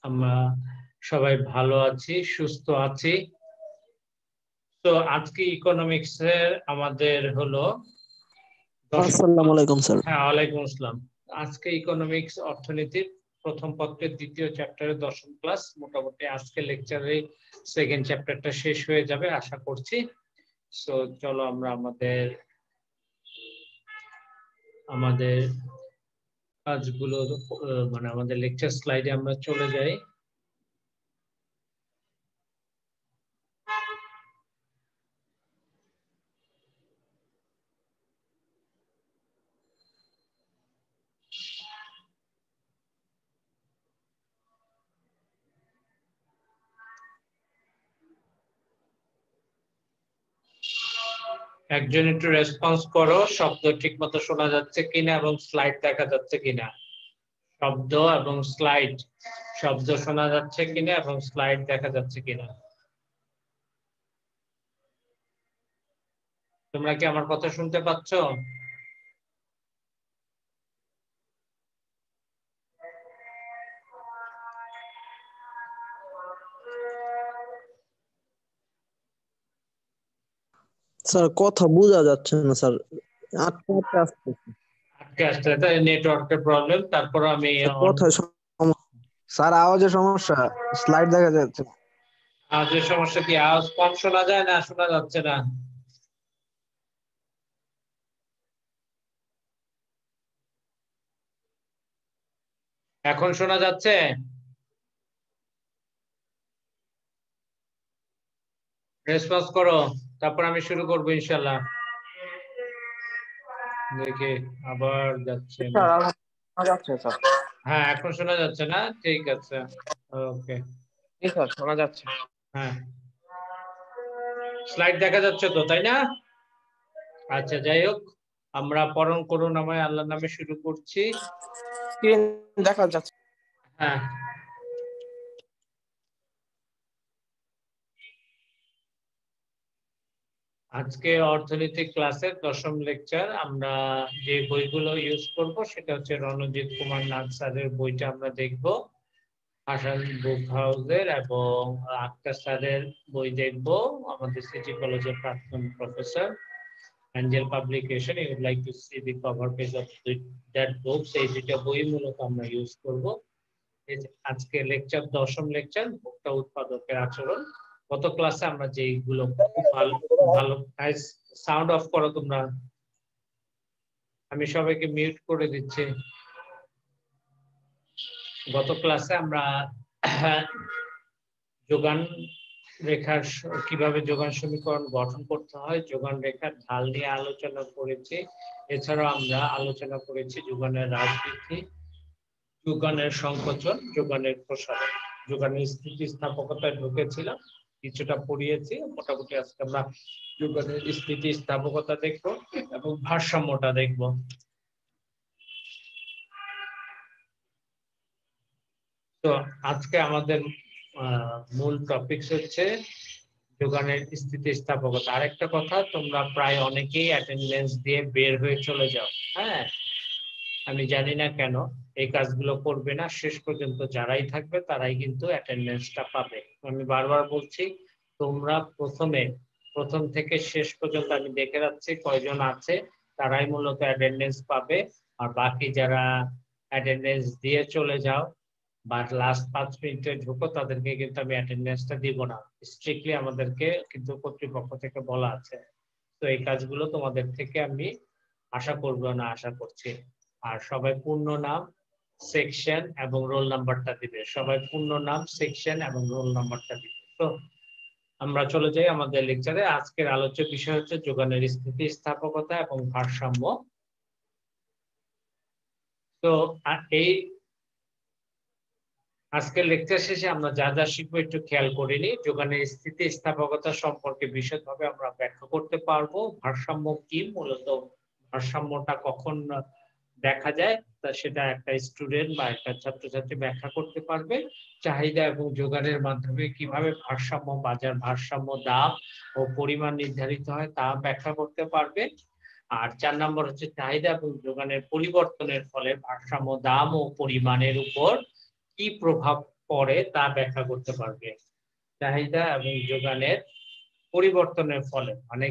আমরা সবাই ভালো আছি, সুস্থ আছি। তো আজকে ইকোনমিক্স এর আমাদের হলো আসসালামু আলাইকুম স্যার। হ্যাঁ, ওয়ালাইকুম আসসালাম। আজকে ইকোনমিক্স অর্থনীতির প্রথম পত্রের দ্বিতীয় চ্যাপ্টারের 10ম ক্লাস। মোটামুটি আজকে লেকচারে সেকেন্ড চ্যাপ্টারটা শেষ হয়ে যাবে আশা করছি। সো চলো আমরা আমাদের কাজগুলো মানে আমাদের লেকচার স্লাইডে আমরা চলে যাই। একজন একটু রেসপন্স করো, শব্দ ঠিকমতো শোনা যাচ্ছে কিনা এবং স্লাইড দেখা যাচ্ছে কিনা। শব্দ এবং স্লাইড, শব্দ শোনা যাচ্ছে কিনা এবং স্লাইড দেখা যাচ্ছে কিনা। তোমরা কি আমার কথা শুনতে পাচ্ছ? স্যার কথা বোঝা যাচ্ছে না স্যার, আটকে আটকে আসতেছে। আজকে আসতে তাই নেটওয়ার্কের প্রবলেম। তারপর আমি স্যার কথায় সমস্যা, স্যার আওয়াজের সমস্যা, স্লাইড দেখা যাচ্ছে না। আওয়াজের সমস্যা কি? আওয়াজ কম শোনা যায় না শোনা যাচ্ছে না? এখন শোনা যাচ্ছে? রেসপন্স করো, তারপর আমি শুরু করবো ইনশাল্লাহ। দেখি আবার যাচ্ছে না। যাচ্ছে স্যার। হ্যাঁ, এখন শোনা যাচ্ছে না? ঠিক আছে, ওকে। জি স্যার, শোনা যাচ্ছে। হ্যাঁ, স্লাইড দেখা যাচ্ছে তো, তাই না? আচ্ছা, যাই হোক, আমরা পরম করুণাময় আল্লাহর নামে শুরু করছি। স্ক্রিন দেখা যাচ্ছে। হ্যাঁ, আজকে অর্থনৈতিক ক্লাসের 10ম লেকচার। আমরা যে বইগুলো ইউজ করব সেটা হচ্ছে রণজিৎ কুমার নাথ স্যারের বইটা আমরা দেখব, হাসান বুক হাউসের, এবং আক্তার স্যারের বই দেখব, আমাদের সিটি কলেজের প্রাক্তন professor. Angel Publication, you would like to see the cover page of that book. এই দুটো বই মূলত আমরা ইউজ করব। আজকে লেকচার 10ম লেকচার, ভোক্তা উৎপাদকের আচরণ। গত ক্লাসে আমরা যেগুলো খুব ভালো ভালো সাউন্ড অফ করো তোমরা, আমি সবাইকে মিউট করে দিচ্ছি। গত ক্লাসে আমরা যোগান রেখার কিভাবে যোগান সমীকরণ গঠন করতে হয়, যোগান রেখার ঢাল নিয়ে আলোচনা করেছি। এছাড়াও আমরা আলোচনা করেছি যোগানের রাজনীতি, যোগানের সংকোচন, যোগানের প্রসারণ, যোগানের স্থিতিস্থাপকতায় ঢুকেছিলাম, কিছুটা পড়িয়েছি। মোটামুটি আজকে আমরা যোগানের স্থিতিস্থাপকতা দেখবো এবং ভারসাম্যটা দেখবো। তো আজকে আমাদের মূল টপিকস হচ্ছে যোগানের স্থিতিস্থাপকতা। আরেকটা কথা, তোমরা প্রায় অনেকেই অ্যাটেন্ডেন্স দিয়ে বের হয়ে চলে যাও। হ্যাঁ, আমি জানি না কেন এই কাজগুলো করবে না। শেষ পর্যন্ত যারাই থাকবে তারাই কিন্তু অ্যাটেন্ডেন্সটা পাবে। আমি বারবার বলছি, তোমরা প্রথম থেকে শেষ পর্যন্ত আমি দেখে যাচ্ছি কয়জন আছে, তারাই মূলত অ্যাটেন্ডেন্স পাবে। আর বাকি যারা অ্যাটেন্ডেন্স দিয়ে চলে যাও বা লাস্ট 5 মিনিটে ঢুকো, তাদেরকে কিন্তু আমি অ্যাটেন্ডেন্সটা দিব না। স্ট্রিক্টলি আমাদেরকে কিন্তু কর্তৃপক্ষ থেকে বলা আছে। তো এই কাজগুলো তোমাদের থেকে আমি আশা করব না, আশা করছি। আর সবাই পূর্ণ নাম, সেকশন এবং রোল নাম্বারটা দিবে। সবাই পূর্ণ নাম, সেকশন এবং রোল নাম্বারটা দিবে। তো আমরা চলে যাই আমাদের লেকচারে। আজকের আলোচ্য বিষয় হচ্ছে যোগানের স্থিতিস্থাপকতা এবং ভারসাম্য। তো এই আজকের লেকচার শেষে আমরা যা যা শিখবো একটু খেয়াল করে নিই। যোগানের স্থিতিস্থাপকতা সম্পর্কে বিশদভাবে আমরা ব্যাখ্যা করতে পারবো। ভারসাম্য কি, মূলত ভারসাম্যটা কখন দেখা যায় তা সেটা একটা স্টুডেন্ট বা একটা ছাত্রছাত্রী ব্যাখ্যা করতে পারবে। চাহিদা এবং যোগানের মাধ্যমে কিভাবে ভারসাম্য, বাজার ভারসাম্য, দাম ও পরিমাণ নির্ধারিত হয় তা ব্যাখ্যা করতে পারবে। আর 4 নম্বর হচ্ছে চাহিদা এবং যোগানের পরিবর্তনের ফলে ভারসাম্য, দাম ও পরিমাণের উপর কি প্রভাব পরে তা ব্যাখ্যা করতে পারবে। চাহিদা এবং যোগানের পরিবর্তনের ফলে মানে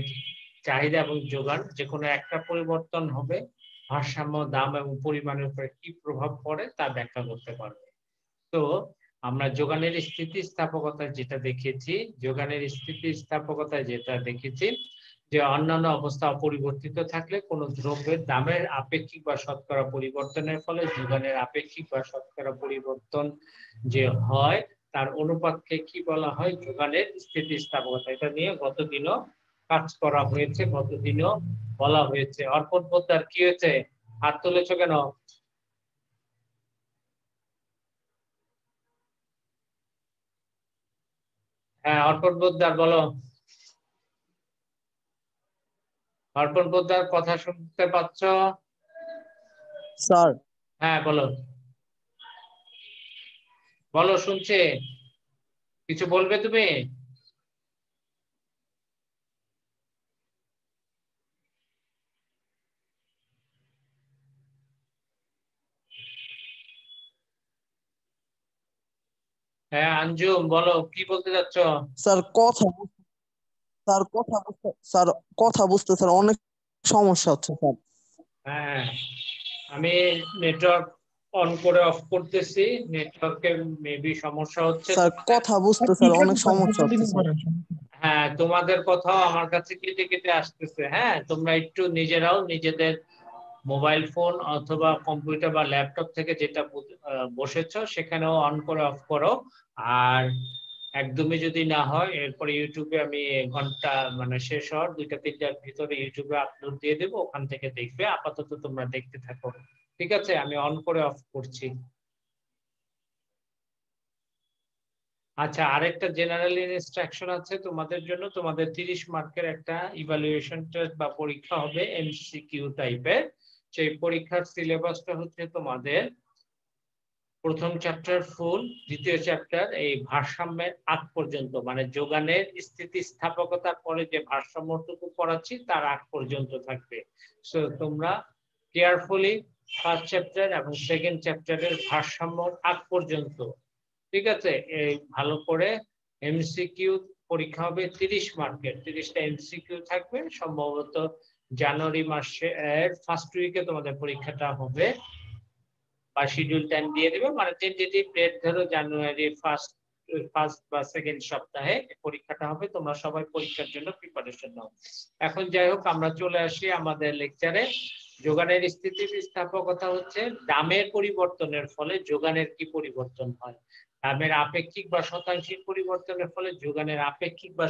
চাহিদা এবং যোগান যে কোনো একটা পরিবর্তন হবে, ভারসাম্য দাম এবং পরিমাণের উপরে কি প্রভাব পড়ে তা ব্যাখ্যা করতে পারবে। তো আমরা যোগানের স্থিতিস্থাপকতায় যেটা দেখেছি, যে অন্যান্য অবস্থা অপরিবর্তিত থাকলে কোনো দ্রব্যের দামের আপেক্ষিক বা শতকরা পরিবর্তনের ফলে যোগানের আপেক্ষিক বা শতকরা পরিবর্তন যে হয় তার অনুপাতকে কি বলা হয়? যোগানের স্থিতিস্থাপকতা। এটা নিয়ে গতদিনও কাজ করা হয়েছে, গতদিনও বলা হয়েছে। অর্পণ পোদ্দার কি হয়েছে? হাত তুলেছো কেন? হ্যাঁ, অর্পণ পোদ্দার বলো। অর্পণ পোদ্দার কথা শুনতে পাচ্ছ? স্যার হ্যাঁ বলো, বলো শুনছে। কিছু বলবে তুমি? হ্যাঁ আঞ্জুম বলো, কি বলতে চাচ্ছ? স্যার স্যার কথা বুঝতে স্যার অনেক সমস্যা হচ্ছে স্যার। হ্যাঁ, আমি নেটওয়ার্ক অন করে অফ করতেছি, নেটওয়ার্কের মেবি সমস্যা হচ্ছে স্যার তোমাদের। কথা বুঝতে স্যার অনেক সমস্যা হচ্ছে স্যার। হ্যাঁ, তোমাদের কথাও আমার কাছে কেটে কেটে আসতেছে। হ্যাঁ, তোমরা একটু নিজেরাও নিজেদের মোবাইল ফোন অথবা কম্পিউটার বা ল্যাপটপ থেকে যেটা বসেছো সেখানেও অন করে অফ করো। আর একদমই যদি না হয় এরপরে ইউটিউবে আমি ঘন্টা মানে শেষ হওয়ার 2-3টার ভিতরে ইউটিউবে আপলোড দিয়ে দেবো, ওখান থেকে দেখবে। আপাতত তোমরা দেখতে থাকো, ঠিক আছে? আমি অন করে অফ করছি। আচ্ছা, আরেকটা জেনারেল ইনস্ট্রাকশন আছে তোমাদের জন্য। তোমাদের 30 মার্কের একটা ইভালুয়েশন টেস্ট বা পরীক্ষা হবে এমসিকিউ টাইপের। সেই পরীক্ষার সিলেবাসটা হচ্ছে তোমাদের প্রথম চ্যাপ্টার ফুল, দ্বিতীয় চ্যাপ্টার এই ভারসাম্যের আগ পর্যন্ত, মানে যোগানের স্থিতিস্থাপকতার পরে যে ভারসাম্যটুকু পড়াচ্ছি তার আগ পর্যন্ত থাকবে। সো তোমরা কেয়ারফুলি ফার্স্ট চ্যাপ্টার এবং সেকেন্ড চ্যাপ্টারের ভারসাম্য আগ পর্যন্ত, ঠিক আছে, এই ভালো করে এমসিকিউ পরীক্ষা হবে 30 মার্কের, 30টা এমসিকিউ থাকবে। সম্ভবত জানুয়ারি মাসের ফার্স্ট উইকে তোমাদের পরীক্ষাটা হবে বা শিডিউল টাইম দিয়ে দিবে, মানে টেন্টেটিভ ডেট ধরো জানুয়ারি ফার্স্ট বা সেকেন্ড সপ্তাহে পরীক্ষাটা হবে। তোমরা সবাই পরীক্ষার জন্য প্রিপারেশন নাও। এখন যাই হোক, আমরা চলে আসি আমাদের লেকচারে। যোগানের স্থিতিস্থাপকতা হচ্ছে দামের পরিবর্তনের ফলে যোগানের কি পরিবর্তন হয়। দামের আপেক্ষিক বা শতাংশিক পরিবর্তনের ফলে যোগানের আপেক্ষিক বা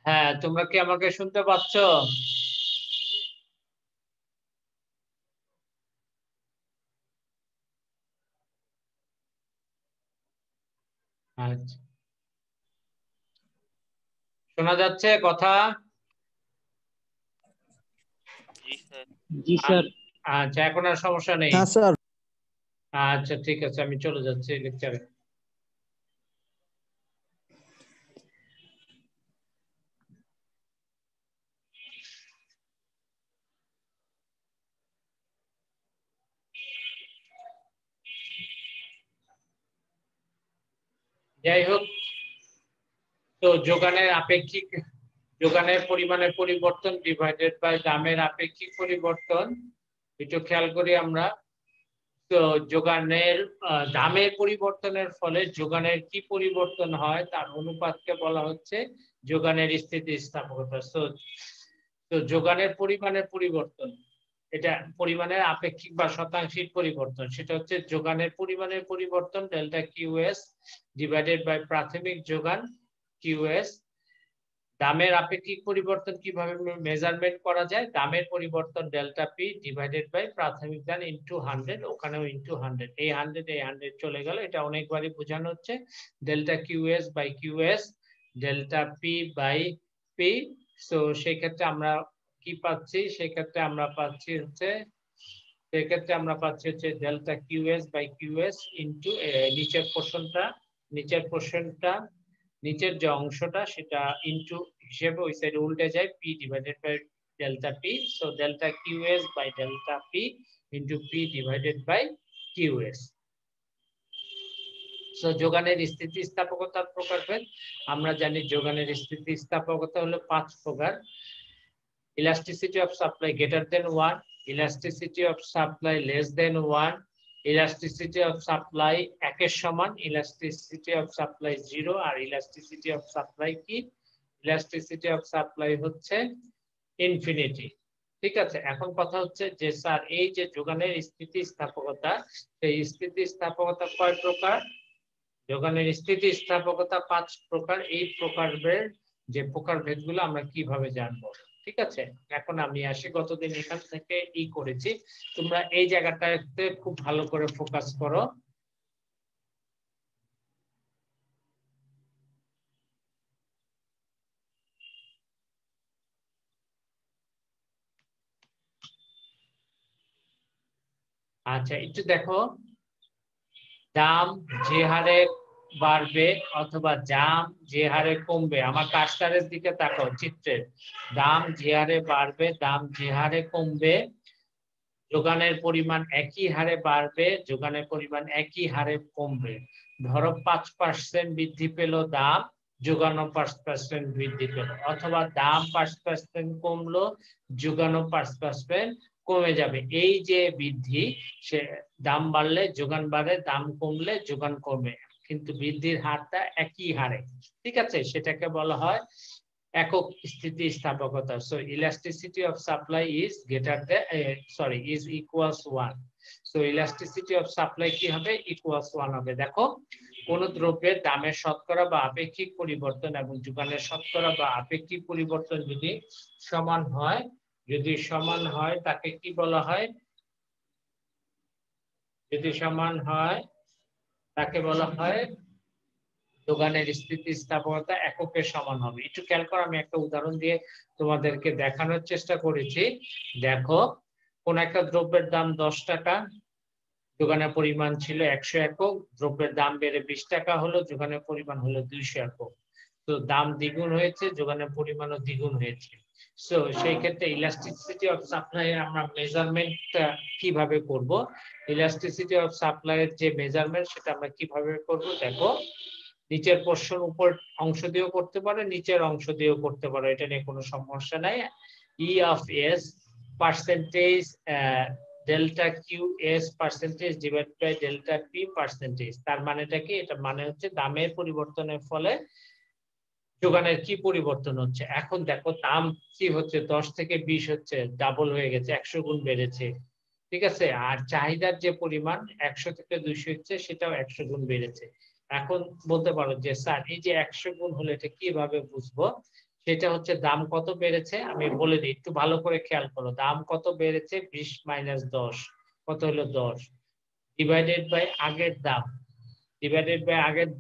হ্যাঁ, তোমরা কি আমাকে শুনতে পাচ্ছ? আচ্ছা, শোনা যাচ্ছে কথা? জি স্যার। আচ্ছা, এখন আর সমস্যা নেই। হ্যাঁ স্যার। আচ্ছা ঠিক আছে, আমি চলে যাচ্ছি লেকচারে। যাই হোক, তো যোগানের পরিমাণের পরিবর্তন ডিভাইডেড বাই দামের আপেক্ষিক পরিবর্তন, একটু খেয়াল করি আমরা। তো যোগানের দামের পরিবর্তনের ফলে যোগানের কি পরিবর্তন হয় তার অনুপাতকে বলা হচ্ছে যোগানের স্থিতিস্থাপকতা। তো যোগানের পরিমাণের পরিবর্তন, এটা পরিমাণের আপেক্ষিক বা শতাংশিক পরিবর্তন, সেটা হচ্ছে যোগানের পরিমাণের পরিবর্তন ডেল্টা কিউএস ডিভাইডেড বাই প্রাথমিক যোগান কিউএস। দামের আপেক্ষিক পরিবর্তন কিভাবে মেজারমেন্ট করা যায়? দামের পরিবর্তন ডেল্টা পি ডিভাইডেড বাই প্রাথমিক দাম ইনটু 100, ওখানেও ইনটু 100, এই 100 চলে গেল, এটা অনেকবারই বোঝানো হচ্ছে। Delta QS by QS delta P by P. So সেই ক্ষেত্রে আমরা কি পাচ্ছি? সেক্ষেত্রে আমরা পাচ্ছি হচ্ছে delta QS by QS into নিচের পোর্শনটা নিচের পোর্শনটা, নিচের যে অংশটা সেটা ইনটু হিসেবে ওই সাইডে উল্টে যায়, P divided by delta P. So delta QS by delta P into P divided by QS. So যোগানের স্থিতিস্থাপকতার প্রকারভেদ আমরা জানি, যোগানের স্থিতিস্থাপকতা হলো 5 প্রকার। Elasticity of supply greater than 1, elasticity of supply less than 1, elasticity of supply 1 এর সমান, ইলাস্টিসিটি অফ সাপ্লাই 0, আর ইলাস্টিসিটি অফ সাপ্লাই কি? ইলাস্টিসিটি অফ সাপ্লাই হচ্ছে ইনফিনিটি। ঠিক আছে, এখন কথা হচ্ছে যে স্যার এই যে যোগানের স্থিতিস্থাপকতা, সেই স্থিতিস্থাপকতা কয় প্রকার? যোগানের স্থিতিস্থাপকতা 5 প্রকার। এই প্রকারভেদ, যে প্রকারভেদগুলো আমরা কিভাবে জানবো? ঠিক আছে, এখন আমি আসি, গতদিন এখান থেকে করেছি, তোমরা এই জায়গাটাতে খুব ভালো করে ফোকাস করো। আচ্ছা, একটু দেখো, দাম যে হারে বাড়বে অথবা দাম যে হারে কমবে, আমার কাস্টারের দিকে তাকাও, চিত্রের, দাম যে হারে বাড়বে, দাম যে হারে কমবে, যোগানের পরিমাণ একই হারে বাড়বে, যোগানের পরিমাণ একই হারে কমবে। ধরো 5% বৃদ্ধি পেল দাম, যোগানও 5% বৃদ্ধি পেল, অথবা দাম 5% কমলো, যোগানও 5% কমে যাবে। এই যে বৃদ্ধি, সে দাম বাড়লে যোগান বাড়ে, দাম কমলে যোগান কমে, কিন্তু বৃদ্ধির হারটা একই হারে। ঠিক আছে, সেটাকে বলা হয় একক স্থিতিস্থাপকতা। So elasticity of supply is greater than is equals 1। So elasticity of supply কি হবে? ইকুয়ালস 1 হবে। দেখো, কোন দ্রব্যের দামের শতকরা বা আপেক্ষিক পরিবর্তন এবং যোগানের শতকরা বা আপেক্ষিক পরিবর্তন যদি সমান হয়, তাকে কি বলা হয়? যদি সমান হয় তাকে বলা হয় যোগানের স্থিতিস্থাপকতা এককের সমান হবে। একটু খেয়াল করো, আমি একটা উদাহরণ দিয়ে তোমাদেরকে দেখানোর চেষ্টা করেছি। দেখো, কোন একটা দ্রব্যের দাম 10 টাকা, যোগানের পরিমাণ ছিল 100 একক, দ্রব্যের দাম বেড়ে 20 টাকা হলো, যোগানের পরিমাণ হলো 200 একক। তো দাম দ্বিগুণ হয়েছে, যোগানের পরিমাণও দ্বিগুণ হয়েছে। সো সেই ক্ষেত্রে ইলাস্টিসিটি অফ সাপ্লাই আমরা মেজারমেন্ট কিভাবে করব? ইলাস্টিসিটি অফ সাপ্লাই এর যে মেজারমেন্ট, সেটা আমরা কিভাবে করব? দেখো, নিচের পোর্শন উপর অংশ দিয়েও করতে পারো, নিচের অংশ দিয়েও করতে পারো, এটা নিয়ে কোনো সমস্যা নাই। E of S percentage delta Q S percentage divide by delta P percentage. তার মানেটা কি? এটা মানে হচ্ছে দামের পরিবর্তনের ফলে যোগানের কি পরিবর্তন হচ্ছে। এখন দেখো, দাম কি হচ্ছে? 10 থেকে 20 হচ্ছে, ডাবল হয়ে গেছে, 100 গুণ বেড়েছে। ঠিক আছে, আর চাহিদার যে পরিমাণ 100 থেকে 200 হচ্ছে, সেটাও 100 গুণ বেড়েছে। এখন বলতে পারো যে স্যার এই যে 100 গুণ হলে এটা কিভাবে বুঝবো? সেটা হচ্ছে দাম কত বেড়েছে, আমি বলে দিই, একটু ভালো করে খেয়াল করো। দাম কত বেড়েছে? 20 মাইনাস 10, কত হলো? 10, ডিভাইডেড বাই আগের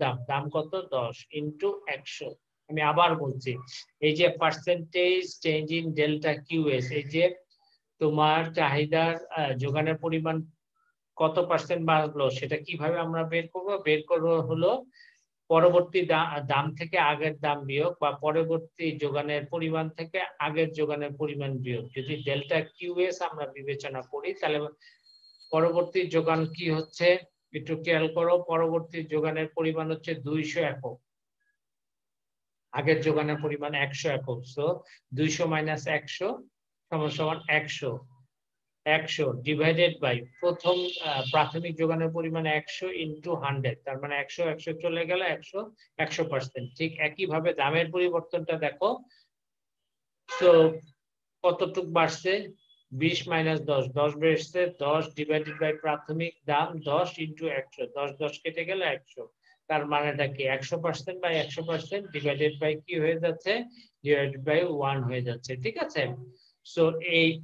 দাম, দাম কত? 10 ইনটু 100। আমি আবার বলছি, এই যে percentage change in delta QS, এই যে তোমার চাহিদার যোগানের পরিমাণ কত পার্সেন্ট বাড়লো, সেটা কিভাবে আমরা বের করব? বের করব হলো পরবর্তী দাম থেকে আগের দাম বিয়োগ, বা পরবর্তী যোগানের পরিমাণ থেকে আগের যোগানের পরিমাণ বিয়োগ। যদি ডেল্টা কিউএস আমরা বিবেচনা করি, তাহলে পরবর্তী যোগান কি হচ্ছে? একটু খেয়াল করো, পরবর্তী যোগানের পরিমাণ হচ্ছে 200 একক, আগের যোগানের পরিমাণ 100 একক। সো 200 মাইনাস 100 সমান সমান 100। 100 ডিভাইডেড বাই প্রথম প্রাথমিক যোগানের পরিমাণ 100 ইনটু 100, তার মানে 100 100 চলে গেল, 100 100%। ঠিক একই ভাবে দামের পরিবর্তনটা দেখো, তো কতটুক বাড়ছে? 20 মাইনাস 10, 10 বেড়েছে, 10 ডিভাইডেড বাই প্রাথমিক দাম 10 ইনটু 100, 10 10 কেটে গেল 100। তার মানেটা কি? 100% বাই 100% ডিভাইডেড বাই কি হয়ে যাচ্ছে? ডিভাইডেড বাই 1 হয়ে যাচ্ছে। ঠিক আছে, সো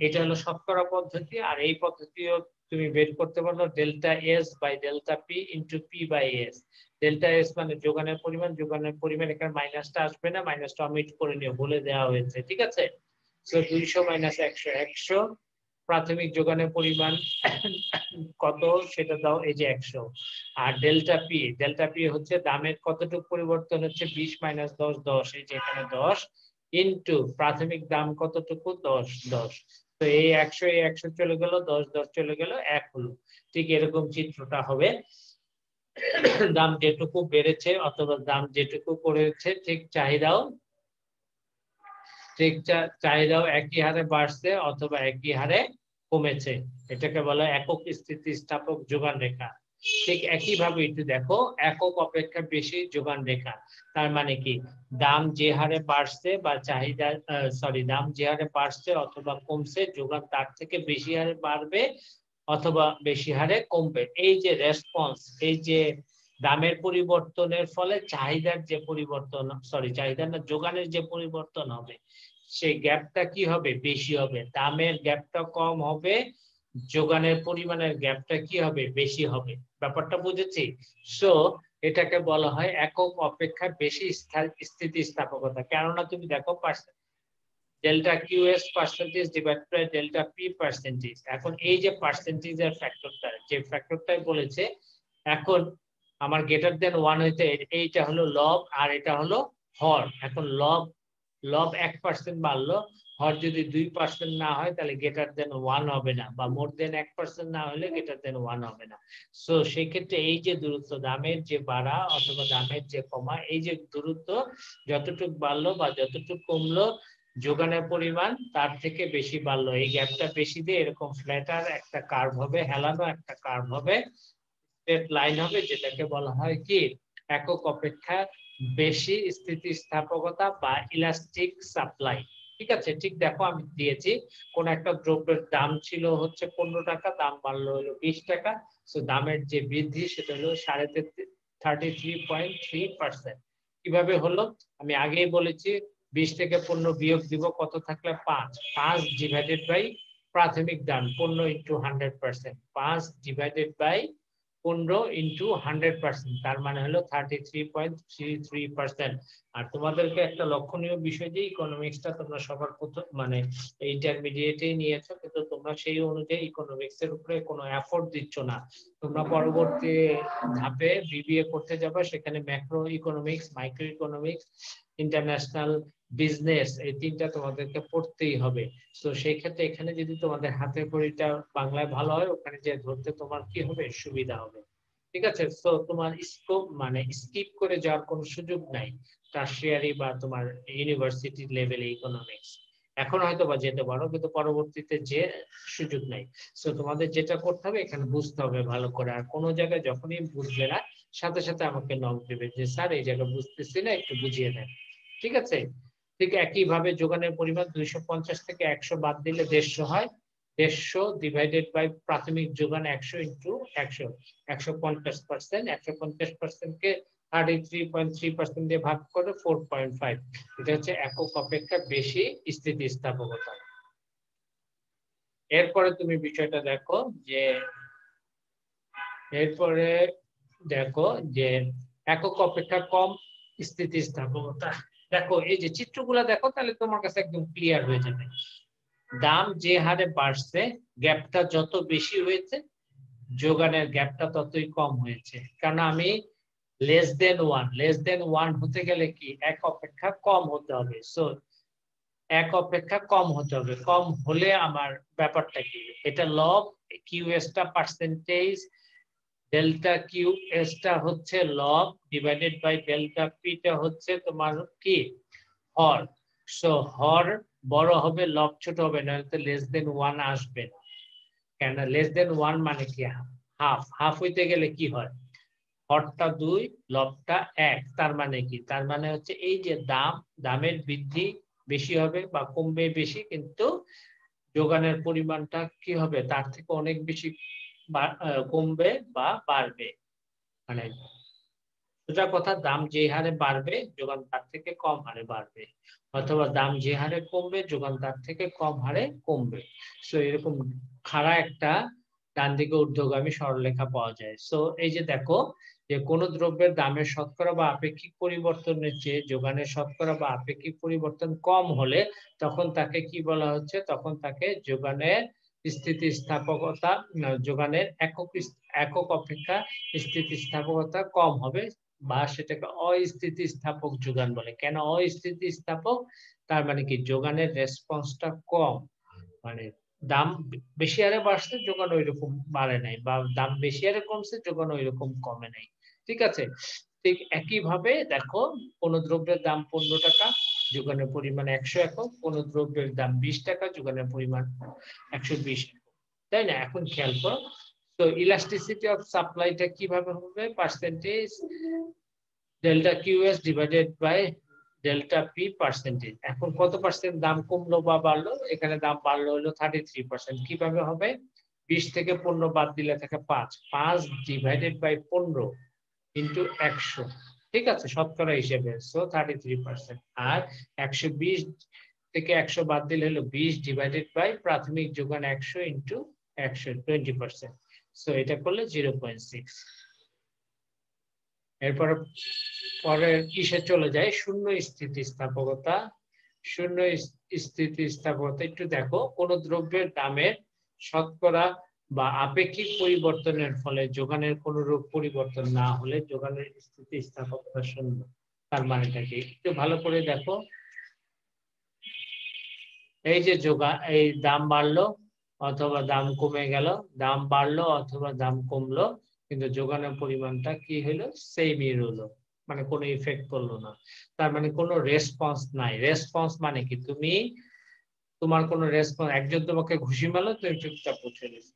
এটা হলো শতকরা পদ্ধতি। আর এই পদ্ধতিও তুমি বের করতে পারো delta S by delta P into P by S. Delta S মানে যোগানের পরিমাণ, এখানে মাইনাসটা আসবে না, মাইনাসটা অমিট করে নিও, বলে দেওয়া হয়েছে। ঠিক আছে, সো 200 মাইনাস 100, 100 প্রাথমিক যোগানের পরিমাণ কত সেটা দাও, এই যে 100। আর ডেল্টা পি হচ্ছে দামের কতটুকু পরিবর্তন হচ্ছে, 20 মাইনাস 10 10, এই যে এখানে 10 ইনটু প্রাথমিক দাম কতটুকু 10 10। তো এই 100 চলে গেল, 10 10 চলে গেল, 1 হলো। ঠিক এরকম চিত্রটা হবে। দাম যেটুকু বেড়েছে অথবা দাম যেটুকু করেছে, চাহিদাও একই হারে বাড়ছে অথবা একই হারে কমেছে। এটাকে বলা হয় একক স্থিতিস্থাপক যোগান রেখা। ঠিক একইভাবে একটু দেখো, একক অপেক্ষা বেশি যোগান রেখা। তার মানে কি, দাম যে হারে বাড়ছে বা চাহিদা দাম যে হারে বাড়ছে অথবা কমছে, যোগান তার থেকে বেশি হারে বাড়বে অথবা বেশি হারে কমবে। এই যে রেসপন্স, এই যে দামের পরিবর্তনের ফলে চাহিদার যে পরিবর্তন, চাহিদা না, যোগানের যে পরিবর্তন হবে, সেই গ্যাপটা কি হবে, বেশি হবে। দামের গ্যাপটা কম হবে, যোগানের পরিমাণের গ্যাপটা কি হবে, বেশি হবে। ব্যাপারটা বুঝেছি? সো এটাকে বলা হয় একক অপেক্ষা বেশি স্থিতিস্থাপকতা। কেননা তুমি দেখো, delta QS percentage divide by delta P percentage. এখন এই যে পার্সেন্টেজের ফ্যাক্টরটা, যে ফ্যাক্টরটাই বলেছে, এখন আমার গ্রেটার দেন 1 হইতে এইটা হলো লব আর এটা হলো হর। এখন লব 1% বাড়লো, হর যদি 2% না হয় তাহলে গ্রেটার দেন 1 হবে না, বা মোর দেন 1% না হলে গ্রেটার দেন 1 হবে না। সো সেই ক্ষেত্রে এই যে দূরত্ব, দামের যে বাড়া অথবা দামের যে কমা, এই যে দূরত্ব যতটুকু বাড়লো বা যতটুকু কমলো, যোগানের পরিমাণ তার থেকে বেশি বাড়লো, এই গ্যাপটা বেশি দিয়ে এরকম ফ্ল্যাটার একটা কার্ভ হবে, হেলানো একটা কার্ভ হবে, স্ট্রেট লাইন হবে, যেটাকে বলা হয় কি, একক অপেক্ষা বেশি স্থিতিস্থাপকতা বা ইলাস্টিক সাপ্লাই। ঠিক আছে? ঠিক দেখো, আমি দিয়েছি কোন একটা দ্রব্যের দাম ছিল হচ্ছে 15 টাকা, দাম বাড়লো হলো 20 টাকা। সো দামের যে বৃদ্ধি সেটা হলো 33.3%। কিভাবে হলো আমি আগেই বলেছি, 20 থেকে 15 বিয়োগ দিব, কত থাকলে 5, 5 ডিভাইডেড বাই প্রাথমিক দাম 15 ইন্টু 100%, 5 ডিভাইডেড বাই 15 ইন্টু 100%, তার মানে হলো 33.33%। আর তোমাদেরকে একটা লক্ষণীয় বিষয় যে ইকোনমিক্সটা তোমরা সবার প্রথম মানে ইন্টারমিডিয়েটেই নিয়েছো, কিন্তু তোমরা সেই অনুযায়ী ইকোনমিক্স এর উপরে কোনো এফোর্ট দিচ্ছ না। তোমরা পরবর্তী ধাপে বিবিএ করতে যাবে, সেখানে macro economics, micro economics, international business, এই তিনটা তোমাদেরকে পড়তেই হবে। তো সেই ক্ষেত্রে এখানে যদি তোমাদের হাতে খড়িটা বাংলায় ভালো হয়, ওখানে যে ধরতে তোমার কি হবে, সুবিধা হবে। ঠিক আছে? তো তোমার স্কোপ মানে স্কিপ করে যাওয়ার কোনো সুযোগ নাই টারশিয়ারি বা তোমার ইউনিভার্সিটি লেভেলে ইকোনমিক্স। এখন হয়তো বা যেতে পারো, কিন্তু পরবর্তীতে যে সুযোগ নাই। সো তোমাদের যেটা করতে হবে, এখানে বুঝতে হবে ভালো করে। আর কোনো জায়গায় যখনই বুঝবে না, সাথে সাথে আমাকে নক দেবে যে স্যার এই জায়গায় বুঝতেছি না, একটু বুঝিয়ে দেন। ঠিক আছে? ঠিক একইভাবে যোগানের পরিমাণ 250 থেকে 100 বাদ দিলে 150 হয়। 150 ডিভাইডেড বাই প্রাথমিক যোগান 100 ইন্টু 100, 150%। 150% কে 33.3% দিয়ে ভাগ করে 4.5। এটা হচ্ছে একক অপেক্ষা বেশি স্থিতিস্থাপকতা। এরপরে তুমি বিষয়টা দেখো যে, এরপরে দেখো যে একক অপেক্ষা কম স্থিতিস্থাপকতা। দেখো এই যে চিত্রগুলো দেখো, তাহলে তোমার কাছে একদম ক্লিয়ার হয়ে যাবে। দাম যে হারে বাড়ছে, গ্যাপটা যত বেশি হয়েছে, যোগানের গ্যাপটা ততই কম হয়েছে। কারণ আমি লেস দেন ওয়ান হতে গেলে কি, এক অপেক্ষা কম হতে হবে। সো এক অপেক্ষা কম হতে হবে, কম হলে আমার ব্যাপারটা কি, এটা লব, কিউএস টা পার্সেন্টেজ, ডেল্টা কিউএস টা হচ্ছে লব ডিভাইডেড বাই ডেল্টা পি টা হচ্ছে তোমার কি, হর। সো হর বড় হবে, লব ছোট হবে, নাহলে লেস দেন ওয়ান আসবে না। কেন লেস দেন ওয়ান মানে কি, হাফ। হাফ হইতে গেলে কি হয়, হরটা 2, লবটা 1। তার মানে কি, তার মানে হচ্ছে এই যে দামের বৃদ্ধি বেশি হবে বা কমবে বেশি, কিন্তু যোগানের পরিমাণটা কি হবে, তার থেকে অনেক বেশি কমবে বা বাড়বে। মানে সোজা কথা, দাম যে হারে বাড়বে, যোগান তার থেকে কম হারে বাড়বে, অথবা দাম যে হারে কমবে, যোগান তার থেকে কম হারে কমবে। সো এরকম খাড়া একটা ডান দিকে ঊর্ধ্বগামী সরলরেখা পাওয়া যায়। সো এই যে দেখো, যে কোন দ্রব্যের দামের শতকরা বা আপেক্ষিক পরিবর্তনের চেয়ে যোগানের শতকরা বা আপেক্ষিক পরিবর্তন কম হলে তখন তাকে কি বলা হচ্ছে, তখন তাকে যোগানের স্থিতিস্থাপকতা যোগানের একক অপেক্ষা স্থিতিস্থাপকতা কম হবে, বা সেটাকে অস্থিতিস্থাপক যোগান বলে। কেন অস্থিতিস্থাপক? তার মানে কি যোগানের রেসপন্সটা কম, মানে দাম বেশি হারে বাড়ছে, যোগান ওইরকম বাড়ে নাই, বা দাম বেশি হারে কমছে, যোগান ওইরকম কমে নাই। ঠিক আছে? ঠিক একইভাবে দেখো, কোন দ্রব্যের দাম 15 টাকা, যোগানের পরিমাণ 100 একক, কোন দ্রব্যের দাম 20 টাকা, যোগানের পরিমাণ 120 একক। তাই না? এখন খেয়াল করো, তো ইলাস্টিসিটি অফ সাপ্লাইটা কিভাবে হবে? Percentage delta QS divided by delta P percentage. এখন কত পার্সেন্ট দাম কমলো বা বাড়লো? এখানে দাম বাড়লো হলো 33%। কিভাবে হবে? 20 থেকে 15 বাদ দিলে থাকে 5 ডিভাইডেড বাই 15 ইন্টু 100। ঠিক আছে, শতকরা হিসেবে, সো 33%। আর 120 থেকে 100 বাদ দিলে হলো 20 ডিভাইডেড বাই প্রাথমিক যোগান 100 ইন্টু 100, 20%। সো এটা করলে 0.6। এরপরে পরের কিসে চলে যায়? শূন্য স্থিতিস্থাপকতা। শূন্য স্থিতিস্থাপকতা একটু দেখো, কোন দ্রব্যের দামের শতকরা বা আপেক্ষিক পরিবর্তনের ফলে যোগানের কোনরূপ পরিবর্তন না হলে যোগানের স্থিতিস্থাপকতা শূন্য। তার মানেটা কি? একটু ভালো করে দেখো, এই যে এই দাম বাড়লো অথবা দাম কমে গেল, দাম বাড়লো অথবা দাম কমলো, কিন্তু যোগানের পরিমাণটা কি হলো? সেমই রইলো, মানে কোনো ইফেক্ট পড়লো না। তার মানে কোনো রেসপন্স নাই। রেসপন্স মানে কি? তোমার কোনো রেসপন্স, একজন তোমাকে ঘুষি মারলো, তুমি চুপচাপ উঠে গেছো।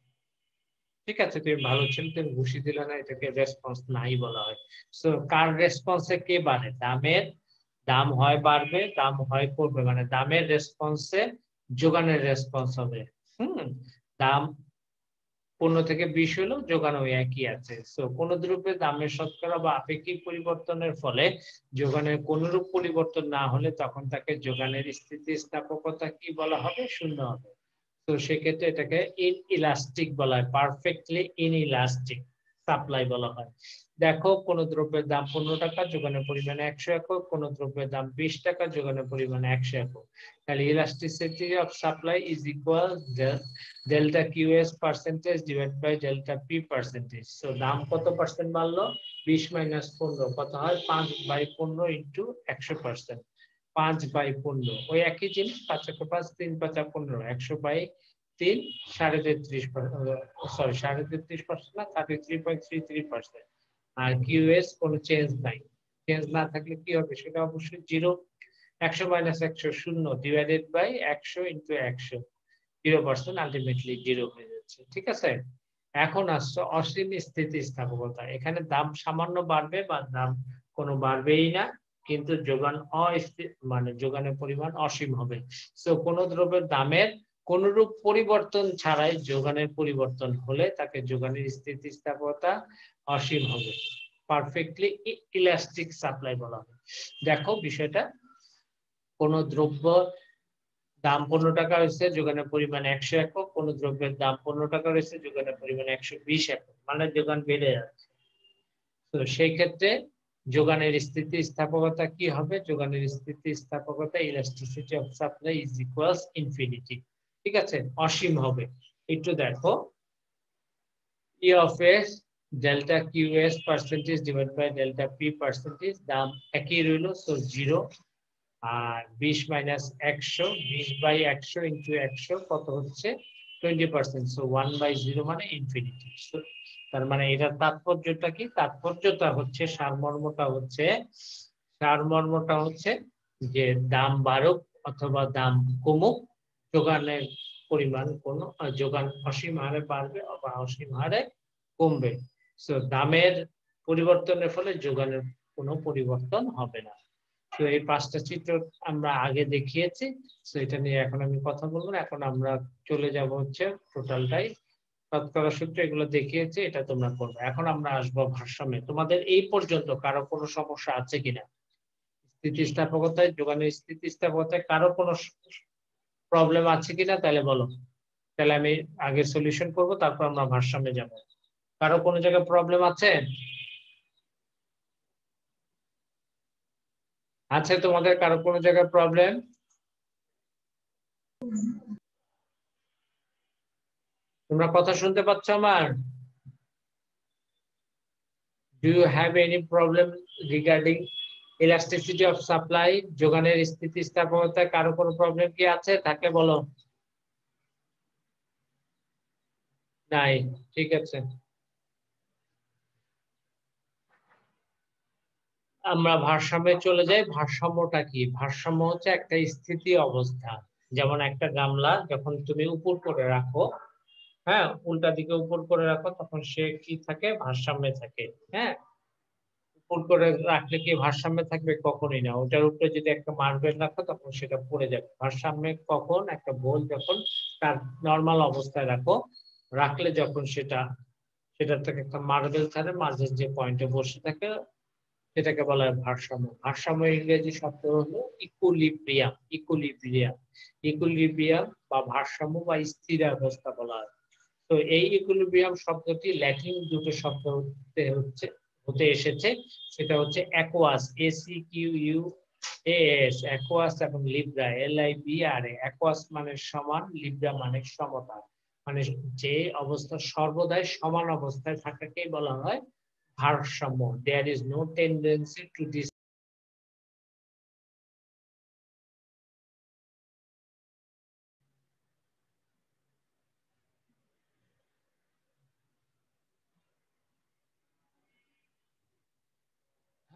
ঠিক আছে, তুমি ভালো ছিল, তুমি ঘুষি দিলে না, এটাকে রেসপন্স নাই বলা হয়। সো কার রেসপন্সে কে বাড়ে? দাম হয় বাড়বে, দাম হয় কমবে, মানে দামের রেসপন্সে যোগানের রেসপন্স হবে। দাম 15 থেকে 20 হলো, যোগান ওই একই আছে। সো কোন দ্রব্যের দামের শতকরা বা আপেক্ষিক পরিবর্তনের ফলে যোগানের কোনরূপ পরিবর্তন না হলে তখন তাকে যোগানের স্থিতিস্থাপকতা কি বলা হবে? শূন্য হবে। তো সেক্ষেত্রে এটাকে ইনইলাস্টিক বলা হয়, পারফেক্টলি ইনইলাস্টিক সাপ্লাই বলা হয়। দেখো, কোন দ্রব্যের দাম 15 টাকা, যোগানের পরিমাণ 100 একক, কোন দ্রব্যের দাম 20 টাকা, যোগানের পরিমাণ 100 একক। তাহলে elasticity of supply is equal delta QS percentage divide by delta P percentage. So দাম কত পার্সেন্ট বাড়লো? 20 মাইনাস 15 কত হয়? 5/15 ইন্টু 100%। 5/15 ওই একই জিনিস, 5 একে 5, 3 5 15, 100/3, 33.5%, সরি 33% না, 33.33%। আর কিউএস কোনো চেঞ্জ নাই। চেঞ্জ না থাকলে কি হবে? সেটা অবশ্যই জিরো। 100 মাইনাস 100 শূন্য, divided by 100 into 100, 0%, ultimately zero হয়ে যাচ্ছে। ঠিক আছে, এখন আসছে অসীম স্থিতিস্থাপকতা। এখানে দাম সামান্য বাড়বে বা দাম কোনো বাড়বেই না, কিন্তু যোগান মানে যোগানের পরিমাণ অসীম হবে। সো কোন দ্রব্যের দামের কোনরূপ পরিবর্তন ছাড়াই যোগানের পরিবর্তন হলে তাকে যোগানের স্থিতিস্থাপকতা অসীম হবে, পারফেক্টলি ইলাস্টিক সাপ্লাই বলা হয়। দেখো বিষয়টা, কোন দ্রব্য দাম 15 টাকা হয়েছে, যোগানের পরিমাণ 100 একক, কোন দ্রব্যের দাম 15 টাকা হয়েছে, যোগানের পরিমাণ 120 একক, মানে যোগান বেড়ে যাচ্ছে। তো সেই ক্ষেত্রে যোগানের স্থিতিস্থাপকতা কি হবে? যোগানের স্থিতিস্থাপকতা elasticity of supply is equals infinity. ঠিক আছে, অসীম হবে। একটু দেখো, E of S delta QS percentage divide by delta P percentage, দাম একই রইল, সো জিরো। আর 20 মাইনাস 100, 20/100 ইন্টু 100 কত হচ্ছে? 20%। সো 1/0 মানে ইনফিনিটি। তার মানে এটার তাৎপর্যটা কি? তাৎপর্যটা হচ্ছে, সারমর্মটা হচ্ছে যে দাম বাড়ুক অথবা দাম কমুক, যোগানের পরিমাণ যোগান অসীম হারে বাড়বে বা অসীম হারে কমবে। সো দামের পরিবর্তনের ফলে যোগানের কোনো পরিবর্তন হবে না। তো এই 5টা চিত্র আমরা আগে দেখিয়েছি, তো এটা নিয়ে এখন আমি কথা বলবো না। এখন আমরা চলে যাব হচ্ছে টোটালটাই, শতকরা সূত্র এগুলো দেখিয়েছি, এটা তোমরা করবে। এখন আমরা আসবো ভারসাম্যে। তোমাদের এই পর্যন্ত কারো কোনো সমস্যা আছে কিনা? স্থিতিস্থাপকতায়, যোগানের স্থিতিস্থাপকতায় কারো কোনো প্রবলেম আছে কিনা তাহলে বলো। তাহলে আমি আগে সলিউশন করব, তারপর আমরা ভারসাম্যে যাব। কারো কোনো জায়গায় প্রবলেম আছে? আছে তোমাদের কারো কোনো জায়গায় প্রবলেম? তোমরা কথা শুনতে পাচ্ছ আমার? Do you have any problem regarding elasticity of supply? যোগানের স্থিতিস্থাপকতায় কারো কোনো প্রবলেম কি আছে? থাকলে বলো। নাই, ঠিক আছে। আমরা ভারসাম্যে চলে যাই। ভারসাম্যটা কি? ভারসাম্য হচ্ছে একটা স্থিতি অবস্থা। যেমন একটা গামলা যখন তুমি উপর করে রাখো, হ্যাঁ, উল্টা দিকে উপর করে রাখো, তখন সে কি থাকে? ভারসাম্যে থাকে। হ্যাঁ, উপর করে রাখলে কি ভারসাম্যে থাকবে? কখনোই না। ওটার উপরে যদি একটা মার্বেল রাখো তখন সেটা পড়ে যাবে। ভারসাম্যে কখন? একটা বোল যখন তার নরমাল অবস্থায় রাখো, রাখলে যখন সেটা থেকে একটা মার্বেল ছাড়ে, মাঝের যে পয়েন্টে বসে থাকে সেটাকে বলা হয় ভারসাম্য। ভারসাম্য ইংরেজি শব্দ হলো ইকুইলিব্রিয়াম। ইকুইলিব্রিয়াম, ইকুইলিব্রিয়াম বা ভারসাম্য বা স্থির অবস্থা বলা হয়। তো এই ইকুইলিব্রিয়াম শব্দটি ল্যাটিন দুটো শব্দ হতে এসেছে। সেটা হচ্ছে অ্যাকোয়াস, ACQUAS, অ্যাকোয়াস, এবং লিব্রা, LIBRA। অ্যাকোয়াস মানে সমান, লিব্রা মানে সমতা। মানে যে অবস্থা সর্বদাই সমান অবস্থায় থাকাকেই বলা হয় ভারসাম্য। There is no tendency to this.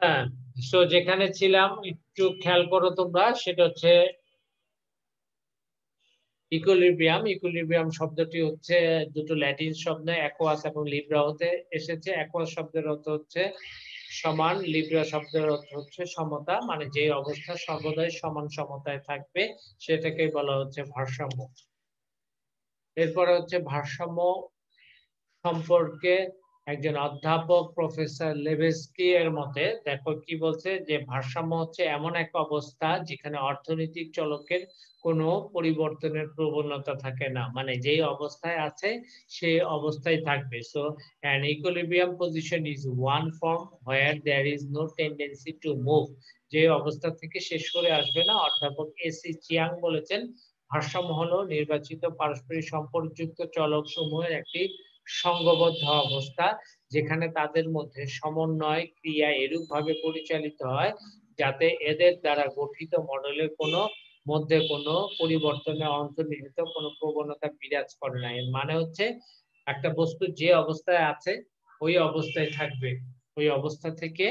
হ্যাঁ, সো যেখানে ছিলাম একটু খেয়াল করো তোমরা, সেটা হচ্ছে ইকুইলিব্রিয়াম। ইকুইলিব্রিয়াম শব্দটি হচ্ছে দুটো ল্যাটিন শব্দ অ্যাকোয়াস এবং লিব্রা হতে এসেছে। অ্যাকোয়াস শব্দের অর্থ হচ্ছে সমান, লিব্রা শব্দের অর্থ হচ্ছে সমতা। মানে যে অবস্থা সর্বদাই সমান সমতায় থাকবে সেটাকেই বলা হচ্ছে ভারসাম্য। এরপরে হচ্ছে ভারসাম্য সম্পর্কে একজন অধ্যাপক প্রফেসর লেভেস্কি এর মতে দেখো কি বলছে, যে ভারসাম্য হচ্ছে এমন এক অবস্থা যেখানে অর্থনৈতিক চলকের কোনো পরিবর্তনের প্রবণতা থাকে না। মানে যেই অবস্থায় আছে সেই অবস্থায় থাকবে। So an equilibrium position is one form where there is no tendency to move. যে অবস্থা থেকে সে সরে আসবে না। অধ্যাপক এসি চিয়াং বলেছেন, ভারসাম্য হলো নির্বাচিত পারস্পরিক সম্পর্কযুক্ত চলক সমূহের একটি সংঘবদ্ধ অবস্থা, যেখানে তাদের মধ্যে সমন্বয় ক্রিয়া এরূপ ভাবে পরিচালিত হয় যাতে এদের দ্বারা গঠিত মডেলের মধ্যে কোনো পরিবর্তনে অন্তর্নিহিত কোনো প্রবণতা বিরাজ করে না। এর মানে হচ্ছে একটা বস্তু যে অবস্থায় আছে ওই অবস্থায় থাকবে, ওই অবস্থা থেকে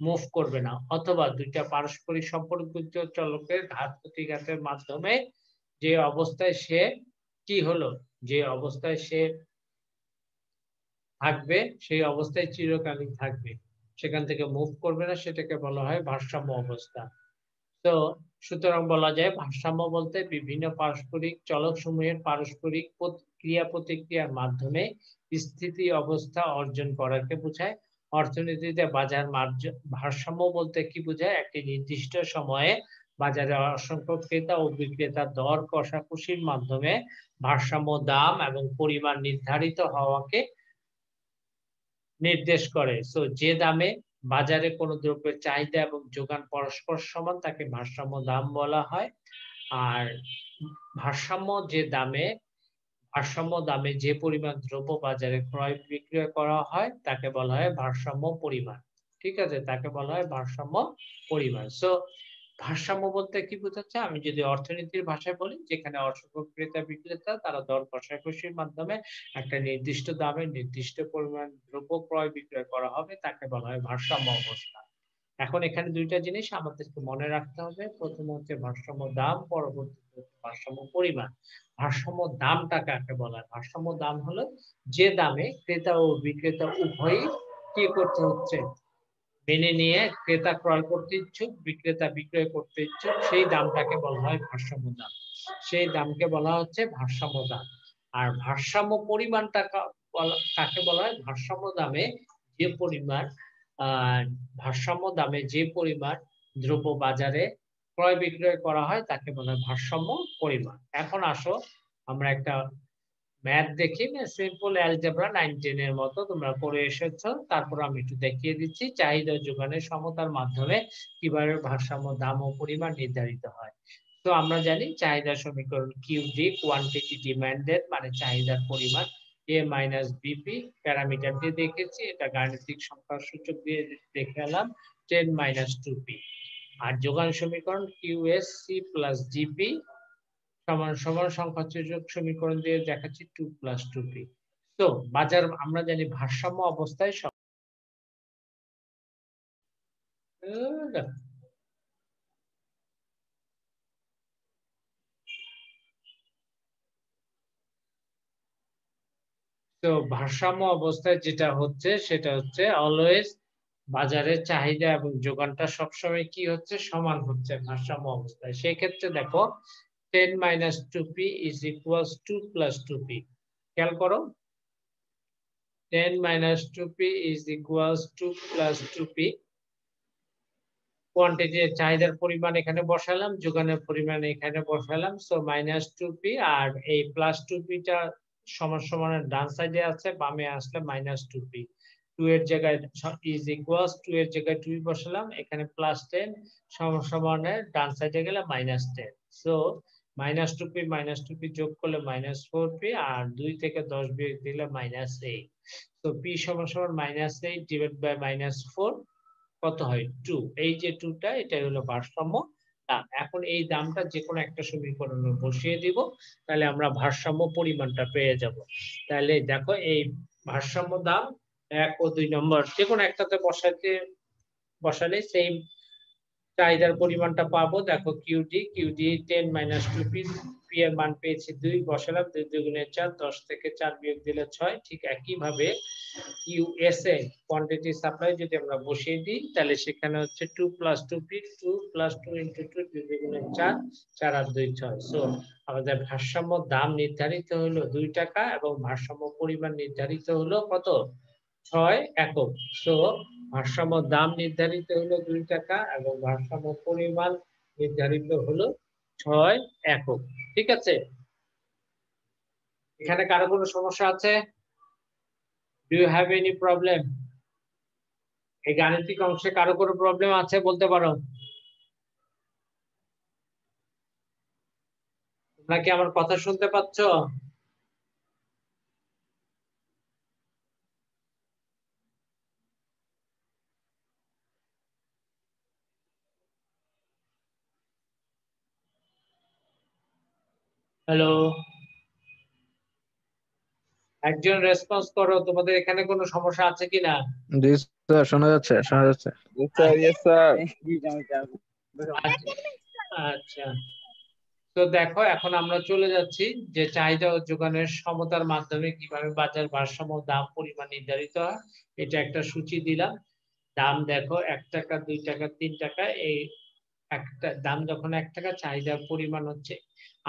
মুভ করবে না। অথবা দুইটা পারস্পরিক সম্পর্কযুক্ত চলকের ঘাত প্রতিঘাতের মাধ্যমে যে অবস্থায় সে কি হলো, যে অবস্থায় সে থাকবে সেই অবস্থায় চিরকালীন থাকবে, সেখান থেকে মুভ করবে না, সেটাকে বলা হয় ভারসাম্য অবস্থা। তো সুতরাং বলা যায় ভারসাম্য বলতে বিভিন্ন পারস্পরিক চলক সমূহের পারস্পরিক ক্রিয়া প্রতিক্রিয়ার মাধ্যমে স্থিতি অবস্থা অর্জন করাকে বোঝায়। অর্থনীতিতে বাজার ভারসাম্য বলতে কি বোঝায়? একটি নির্দিষ্ট সময়ে বাজারে অসংখ্য ক্রেতা ও বিক্রেতার দর কষাকষির মাধ্যমে ভারসাম্য দাম এবং পরিমাণ নির্ধারিত হওয়াকে নির্দেশ করে। সো যে দামে বাজারে কোনো দ্রব্যের চাহিদা এবং যোগান পরস্পর সমান তাকে ভারসাম্য দাম বলা হয়। আর ভারসাম্য দামে যে পরিমাণ দ্রব্য বাজারে ক্রয় বিক্রয় করা হয় তাকে বলা হয় ভারসাম্য পরিমাণ। ঠিক আছে, তাকে বলা হয় ভারসাম্য পরিমাণ। সো ভারসাম্য বলতে কি বোঝাচ্ছে? আমি যদি অর্থনীতির ভাষায় বলি, যেখানে অসংখ্য ক্রেতা বিক্রেতা তারা দর কষাকষির মাধ্যমে একটা নির্দিষ্ট দামে নির্দিষ্ট পরিমাণ দ্রব্য ক্রয় বিক্রয় করা হবে তাকে বলা হয় ভারসাম্য অবস্থা। এখন এখানে দুইটা জিনিস আমাদেরকে মনে রাখতে হবে। প্রথম হচ্ছে ভারসাম্য দাম, পরবর্তীতে হচ্ছে ভারসাম্য পরিমাণ। ভারসাম্য দামটা কাকে বলা হয়? ভারসাম্য দাম হলো যে দামে ক্রেতা ও বিক্রেতা উভয়ই কি করতে হচ্ছে, মেনে নিয়ে, ক্রেতা ক্রয় করতে ইচ্ছুক, বিক্রেতা বিক্রয় করতে ইচ্ছুক, সেই দামটাকে বলা হয় ভারসাম্য দাম। সেই দামকে বলা হচ্ছে ভারসাম্য দাম। আর ভারসাম্য পরিমাণটা কাকে বলা হয়? ভারসাম্য দামে যে পরিমাণ দ্রব্য বাজারে ক্রয় বিক্রয় করা হয় তাকে বলা হয় ভারসাম্য পরিমাণ। এখন আসো আমরা একটা ম্যাথ দেখি, সিম্পল অ্যালজেব্রা 9-10 এর মতো তোমরা পড়ে এসেছো। তারপর আমি একটু দেখিয়ে দিচ্ছি চাহিদা ও যোগানের সমতার মাধ্যমে কিভাবে ভারসাম্য দাম ও পরিমাণ নির্ধারিত হয়। তো আমরা জানি চাহিদা সমীকরণ QD, কোয়ান্টিটি ডিমান্ডেড, মানে চাহিদার পরিমাণ, এ মাইনাস বিপি প্যারামিটার দিয়ে দেখেছি, এটা গাণিতিক সংখ্যার সূচক দিয়ে দেখে এলাম 10 মাইনাস 2p। আর যোগান সমীকরণ কিউএস সি প্লাস জিপি সমান সমান সংখ্যাসূচক সমীকরণ দিয়ে দেখাচ্ছি 2 প্লাস 2p। তো বাজার আমরা জানি ভারসাম্য অবস্থায় তো ভারসাম্য অবস্থায় যেটা হচ্ছে সেটা হচ্ছে অলওয়েজ বাজারের চাহিদা এবং যোগানটা সবসময় কি হচ্ছে, সমান হচ্ছে ভারসাম্য অবস্থায়। সেই ক্ষেত্রে দেখো 10 minus 2p is equals 2 plus 2p। খেয়াল করো 10 minus 2p is equals 2 plus 2p। Quantity চাহিদার পরিমাণ এখানে বসালাম, যোগানের পরিমাণ এখানে বসালাম, সো মাইনাস 2p আর এই প্লাস 2p টা সমান সমানের ডান সাইডে আছে, বামে আসলে মাইনাস 2p। 2 এর জায়গায় ইজ ইকুয়ালস 2 এর জায়গায় 2 বসালাম, এখানে প্লাস 10 সমান সমানের ডান সাইডে গেলে মাইনাস 10। সো মাইনাস 2p যোগ করলে মাইনাস 4p আর 2 থেকে 10 বিয়োগ দিলে মাইনাস 8। তো p সমান সমান মাইনাস 8 ডিভাইড বাই মাইনাস 4 কত হয় 2। এই যে 2 টা এটাই হলো ভারসাম্য দাম। এখন এই দামটা যে কোনো একটা সমীকরণে বসিয়ে দিব, তাহলে আমরা ভারসাম্য পরিমাণটা পেয়ে যাব। তাহলে দেখো এই ভারসাম্য দাম 1 ও 2 নম্বর যে কোনো একটাতে বসালে সেম চাহিদার পরিমাণটা পাবো। দেখো কিউডি 10 মাইনাস 2p, পি এর মান পেয়েছি 2, বসালাম 2 দুগুণে 4, 10 থেকে 4 বিয়োগ দিলে 6। ঠিক একই ভাবে কিউএসএ কোয়ান্টিটি সাপ্লাই যদি আমরা বসিয়ে দিই, তাহলে সেখানে হচ্ছে 2 প্লাস 2p, 2 প্লাস 2 ইনটু 2, 2 দুগুণে 4, 4 আর 2 6। সো আমাদের ভারসাম্য দাম নির্ধারিত হলো 2 টাকা এবং ভারসাম্য পরিমাণ নির্ধারিত হলো কত, 6 একক। সো ভারসাম্য দাম নির্ধারিত হলো 2 টাকা এবং ভারসাম্য পরিমাণ নির্ধারিত হলো 6 একক। ঠিক আছে, এখানে কারো কোনো সমস্যা আছে? Do you have any problem? এই গাণিতিক অংশে কারো কোনো প্রবলেম আছে বলতে পারো। তোমরা কি আমার কথা শুনতে পাচ্ছ? হ্যালো, একজন রেসপন্স করো, তোমাদের এখানে কোনো সমস্যা আছে কিনা? জি স্যার, শোনা যাচ্ছে শোনা যাচ্ছে। Yes, sir. আচ্ছা, তো দেখো এখন আমরা চলে যাচ্ছি যে চাহিদা ও যোগানের সমতার মাধ্যমে কিভাবে বাজার ভারসাম্য দাম পরিমাণ নির্ধারিত হয়। এটা একটা সূচি দিলাম। দাম দেখো 1 টাকা, 2 টাকা, 3 টাকা। এই একটা দাম যখন 1 টাকা, চাহিদার পরিমাণ হচ্ছে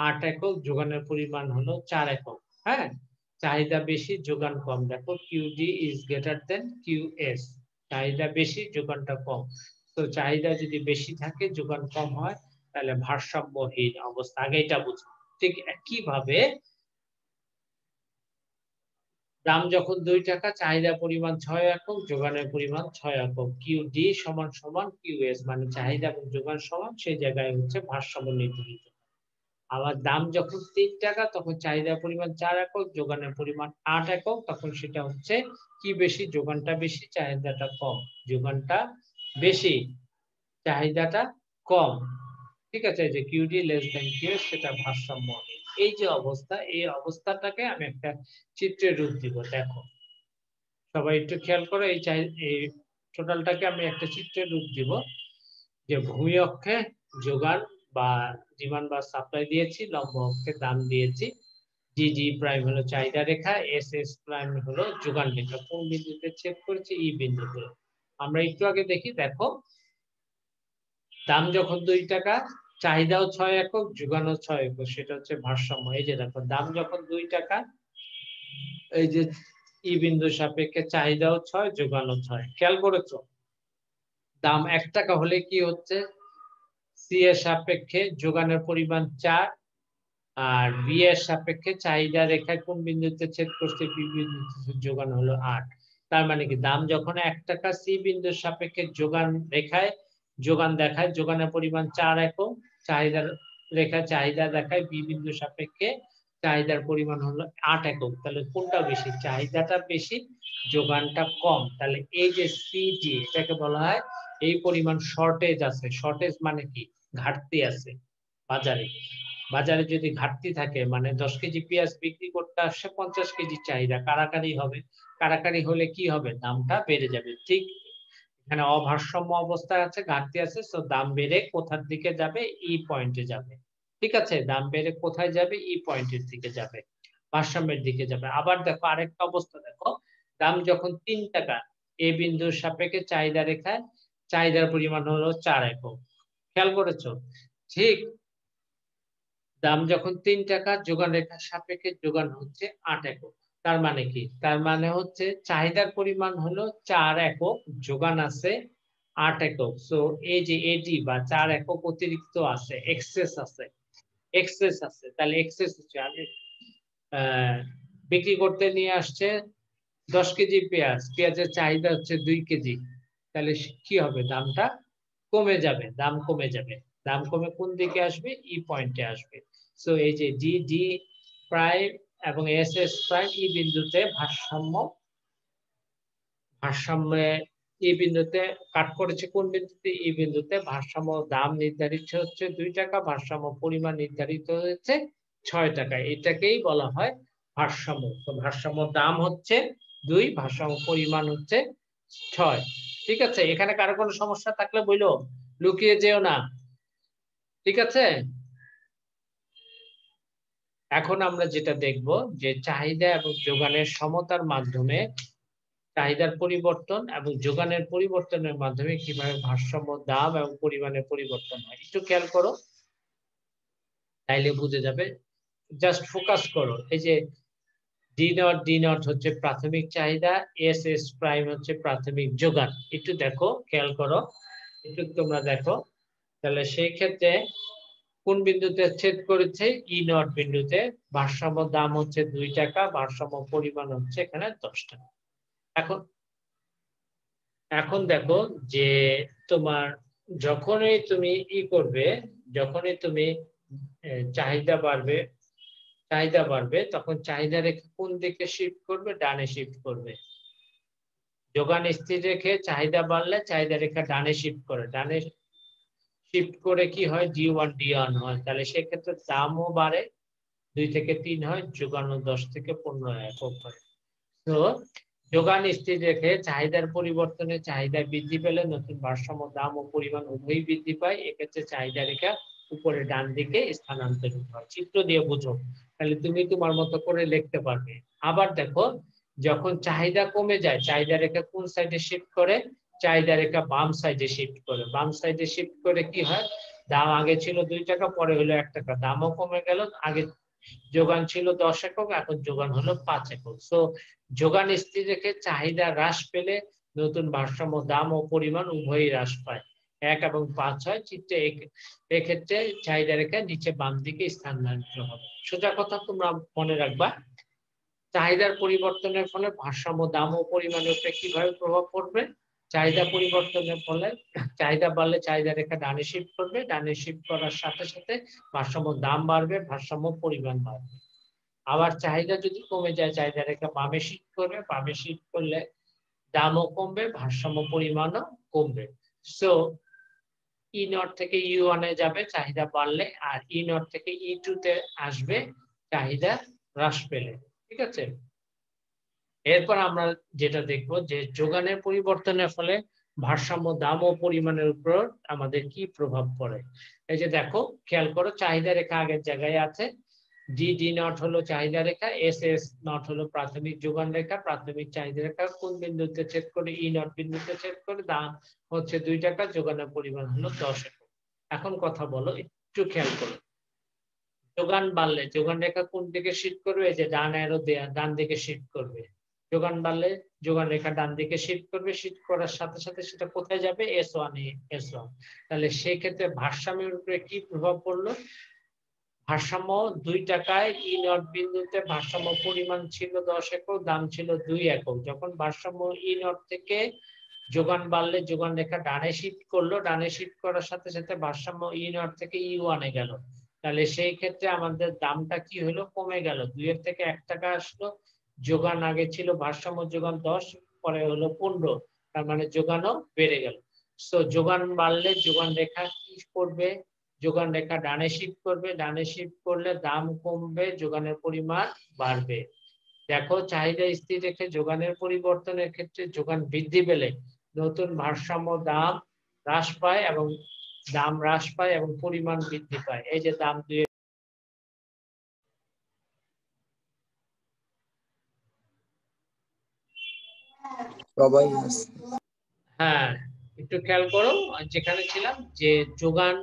8 একক, যোগানের পরিমাণ হলো 4 একক। হ্যাঁ, চাহিদা বেশি যোগান কম। দেখো QD is greater than QS, চাহিদা বেশি যোগানটা কম। তো চাহিদা যদি বেশি থাকে যোগান কম হয়, তাহলে ভারসাম্যহীন অবস্থা। আগে এটা বুঝো। ঠিক একইভাবে দাম যখন 2 টাকা, চাহিদা পরিমাণ 6 একক, যোগানের পরিমাণ 6 একক। কিউডি সমান সমান কিউএস, মানে চাহিদা এবং যোগান সমান, সেই জায়গায় হচ্ছে ভারসাম্য নির্ধারিত। আবার দাম যখন 3 টাকা, তখন চাহিদা পরিমাণ 4 একক, যোগানের পরিমাণ 8 একক, তখন সেটা হচ্ছে কি বেশি, যোগানটা বেশি, চাহিদাটা কম। যোগানটা বেশি, চাহিদাটা কম। ঠিক আছে, যে কিউডি লেস দেন কিউএস, সেটা ভারসাম্য। এই যে অবস্থা, এই অবস্থাটাকে আমি একটা চিত্রের রূপ দিব। দেখো সবাই একটু খেয়াল করো, এই টোটালটাকে আমি একটা চিত্রের রূপ দিব। যে ভূমি অক্ষে যোগান বা ডিমান্ড বা সাপ্লাই দিয়েছি, লম্ব অক্ষে দাম দিয়েছি। জি জি প্রাইম হলো চাহিদা রেখা, এস এস প্রাইম হলো যোগান রেখা। কোন বিন্দুতে ছেদ করেছে, ই বিন্দুতে। আমরা একটু আগে দেখি, দেখো দাম যখন 2 টাকা, চাহিদাও 6 একক, যোগানও 6 একক, সেটা হচ্ছে ভারসাম্য। এই যে দেখো দাম যখন 2 টাকা, এই যে ই বিন্দু সাপেক্ষে চাহিদাও 6, যোগানও 6। খেয়াল করেছো? দাম 1 টাকা হলে কি হচ্ছে, সি এর সাপেক্ষে যোগানের পরিমাণ 4 আর বি এর সাপেক্ষে চাহিদা রেখায় কোন বিন্দুতে ছেদ করছে, বি বিন্দুতে যোগান হলো 8। তার মানে কি দাম যখন 1 টাকা, সি বিন্দুর সাপেক্ষে যোগান রেখায় যোগান দেখায়, যোগানের পরিমাণ 4 একক, চাহিদার রেখায় চাহিদা দেখায় বি বিন্দুর সাপেক্ষে চাহিদার পরিমাণ হলো 8 একক। তাহলে কোনটা বেশি? চাহিদাটা বেশি, যোগানটা কম। তাহলে এই যে সিডি এটাকে বলা হয় এই পরিমাণ শর্টেজ আছে। শর্টেজ মানে কি? ঘাটতি আছে বাজারে। বাজারে যদি ঘাটতি থাকে মানে 10 কেজি পেঁয়াজ বিক্রি করতে আসছে 50 কেজি চাহিদা, কারাকারি হবে। কারাকারি হলে কি হবে? দামটা বেড়ে যাবে। ঠিক এখানে অভারসাম্য অবস্থায় আছে, ঘাটতি আছে, সো দাম বেড়ে কোথার দিকে যাবে? ই পয়েন্টে যাবে। ঠিক আছে? দাম বেড়ে কোথায় যাবে? ই পয়েন্টের দিকে যাবে। ভারসাম্যের দিকে যাবে। আবার দেখো আরেকটা অবস্থা দেখো, দাম যখন ৩ টাকা, এ বিন্দুর সাপেক্ষে চাহিদা রেখায় চাহিদার পরিমাণ হলো 4 একক। খেয়াল করেছো? ঠিক দাম যখন ৩ টাকা, যোগান রেখার সাপেক্ষে যোগান হচ্ছে ৮ একক। তার মানে কি? তার মানে হচ্ছে চাহিদার পরিমাণ হলো ৪ একক, যোগান আছে ৮ একক। সো এই যে এডি বা ৪ একক অতিরিক্ত আছে, এক্সেস আছে। এক্সেস আছে। তাহলে এক্সেস হচ্ছে আগে বিক্রি করতে নিয়ে আসছে 10 কেজি পেঁয়াজ। পেঁয়াজের চাহিদা হচ্ছে 2 কেজি। তাহলে কি হবে? দামটা কমে যাবে। দাম কমে যাবে। দাম কমে কোন দিকে আসবে? ই পয়েন্টে আসবে। সো এই যে ডি প্রাইম এবং এস প্রাইম ই বিন্দুতে ভারসাম্যে ই বিন্দুতে কাট করেছে কোন বিন্দুতে? ই বিন্দুতে ভারসাম্য দাম নির্ধারিত হচ্ছে 2 টাকা, ভারসাম্য পরিমাণ নির্ধারিত হয়েছে 6 টাকা। এটাকেই বলা হয় ভারসাম্য। তো ভারসাম্য দাম হচ্ছে 2, ভারসাম্য পরিমাণ হচ্ছে 6। ঠিক আছে? এখানে কারো কোনো সমস্যা থাকলে বইলো, লুকিয়ে যেও না। ঠিক আছে? এখন আমরা যেটা দেখব যে চাহিদা এবং যোগানের সমতার মাধ্যমে চাহিদার পরিবর্তন এবং যোগানের পরিবর্তনের মাধ্যমে কিভাবে ভারসাম্য দাম এবং পরিমাণের পরিবর্তন হয়। একটু খেয়াল করো, তাইলে বুঝে যাবে। জাস্ট ফোকাস করো। এই যে ডি নট হচ্ছে প্রাথমিক চাহিদা, এস প্রাইম হচ্ছে প্রাথমিক যোগান। একটু দেখো, খেয়াল করো, একটু তোমরা দেখো। তাহলে সেই ক্ষেত্রে কোন বিন্দুতে ছেদ করেছে? ই নট বিন্দুতে। ভারসাম্য দাম হচ্ছে 2 টাকা, ভারসাম্য পরিমাণ হচ্ছে এখানে 10 টাকা। এখন এখন দেখো যে তোমার যখনই তুমি করবে, যখনই তুমি চাহিদা বাড়বে তখন চাহিদা রেখে কোন দিকে শিফট করবে? ডানে শিফট করবে। যোগান স্থির রেখে চাহিদা বাড়লে চাহিদা রেখা ডানে শিফট করে। ডানে শিফট করে কি হয়? ডি ওয়ান হয়। তাহলে সেক্ষেত্রে দামও বাড়ে, 2 থেকে 3 হয়, যোগানও 10 থেকে 15 একক হয়। তো যোগান স্থির রেখে চাহিদার পরিবর্তনে চাহিদা বৃদ্ধি পেলে নতুন ভারসাম্য দাম ও পরিমাণ উভয়ই বৃদ্ধি পায়। এক্ষেত্রে চাহিদা রেখা উপরে ডান দিকে স্থানান্তরিত হয়। চিত্র দিয়ে বুঝো, তাহলে তুমি তোমার মতো করে লিখতে পারবে। আবার দেখো, যখন চাহিদা কমে যায় চাহিদা রেখা কোন সাইডে শিফট করে? চাহিদা রেখা বাম সাইডে শিফট করে। বাম সাইডে শিফট করে কি হয়? দাম আগে ছিল 2 টাকা, পরে হলো 1 টাকা, দামও কমে গেল। আগে যোগান ছিল 10 একক, এখন যোগান হলো 5 একক। সো যোগান স্থির রেখে চাহিদা হ্রাস পেলে নতুন ভারসাম্য দাম ও পরিমাণ উভয়ই হ্রাস পায়। 1 এবং 5 হয়। চিত্রে এক্ষেত্রে চাহিদা রেখা নিচে বাম দিকে স্থানান্তরিত হবে। সোজা কথা তোমরা মনে রাখবা, চাহিদার পরিবর্তনের ফলে ভারসাম্য দাম ও পরিমাণের উপরে কিভাবে প্রভাব পড়বে? চাহিদা পরিবর্তনের ফলে চাহিদা বাড়লে চাহিদা রেখা ডানে শিফট করবে, ডানে শিফট করার সাথে সাথে ভারসাম্য দাম বাড়বে, ভারসাম্য পরিমাণ বাড়বে। আবার চাহিদা যদি কমে যায় চাহিদা রেখা বামে শিফট করবে, বামে শিফট করলে দামও কমবে, ভারসাম্য পরিমাণও কমবে। সো ই নট থেকে ইউ ওয়ানে যাবে চাহিদা বাড়লে, আর ই নট থেকে ই টু তে আসবে চাহিদা হ্রাস পেলে। ঠিক আছে? এরপর আমরা যেটা দেখব যে যোগানের পরিবর্তনের ফলে ভারসাম্য দাম ও পরিমাণের উপর আমাদের কি প্রভাব পড়ে। এই যে দেখো, খেয়াল করো, চাহিদা রেখা আগের জায়গায় আছে। ডি নট হলো চাহিদা রেখা, এস নট হলো প্রাথমিক যোগান রেখা। প্রাথমিক চাহিদা রেখা কোন বিন্দুতে ছেদ করে? ই নট বিন্দুতে ছেদ করে। দাম হচ্ছে 2 টাকা, যোগানের পরিমাণ হলো 10 একক। এখন কথা বলো, একটু খেয়াল করো, যোগান বাড়লে যোগান রেখা কোন দিকে শিফট করবে? এই যে ডান অ্যারো দেয়া, ডান দিকে শিফট করবে। যোগান বাড়লে যোগান রেখা ডান দিকে শিফট করবে, শিফট করার সাথে সাথে সেটা কোথায় যাবে? S one. তাহলে সেই ক্ষেত্রে ভারসাম্যের উপরে কি প্রভাব পড়লো? ভারসাম্য 2 টাকায় ই নট বিন্দুতে ভারসাম্য পরিমাণ ছিল 10 একক, দাম ছিল 2 একক। যখন ভারসাম্য ই নট থেকে যোগান বাড়লে যোগান রেখা ডানে শিফট করলো, ডানে শিফট করার সাথে সাথে ভারসাম্য ই নট থেকে ই ওয়ানে গেল। তাহলে সেই ক্ষেত্রে আমাদের দামটা কি হলো, কমে গেল, 2 এর থেকে 1 টাকা আসলো। যোগান আগে ছিল ভারসাম্য যোগান 10, পরে হলো 15, তার মানে যোগানও বেড়ে গেল। সো যোগান বাড়লে যোগান রেখা কি করবে, যোগান রেখা ডানে শিফট করবে, ডানে শিফট করলে দাম কমবে, যোগানের পরিমাণ বাড়বে। দেখো চাহিদা স্থির রেখে যোগানের পরিবর্তনের ক্ষেত্রে যোগান বৃদ্ধি পেলে নতুন ভারসাম্য দাম হ্রাস পায় এবং দাম হ্রাস পায় এবং পরিমাণ বৃদ্ধি পায়। এই যে দাম দুই, সবাই আছে। হ্যাঁ একটু খেয়াল করো যেখানে ছিলাম, যে যোগান